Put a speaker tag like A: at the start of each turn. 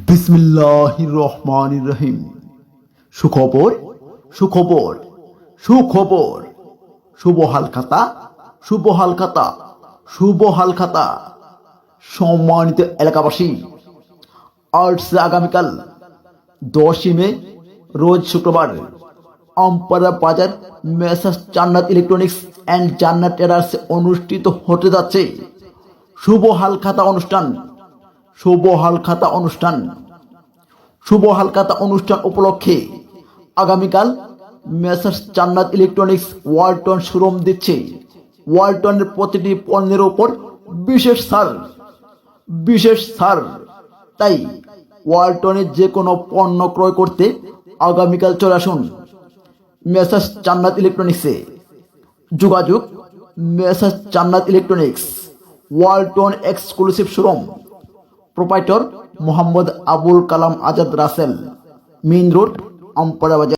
A: বিসমিল্লাহির রহমানির রহিম। সুখবর সুখবর সুখবর। শুভ হালখাতা শুভ হালখাতা শুভ হালখাতা। সম্মানিত এলাকাবাসী, আজ আগামীকাল 10ই মে রোজ শুক্রবার আমপাড়া বাজার মেসার্স জান্নাত ইলেকট্রনিক্স অ্যান্ড জান্নাত ট্রেডার্স অনুষ্ঠিত হতে যাচ্ছে শুভ হালখাতা অনুষ্ঠান। শুভ হালখাতা অনুষ্ঠান শুভ হালখাতা অনুষ্ঠান উপলক্ষে আগামীকাল messrs Jannat electronics Walton showroom দিচ্ছে ওয়ালটনের প্রতিটি পণ্যের উপর বিশেষ ছাড়। বিশেষ ছাড়। তাই ওয়ালটনের যে কোনো পণ্য ক্রয় করতে আগামীকাল চলে আসুন মেসার্স জান্নাত ইলেকট্রনিক্সে। যোগাযোগ Messrs Jannat electronics, Walton exclusive showroom, proprietor Mohammad Abul Kalam Azad Rasel, main road, Ampara বাজার।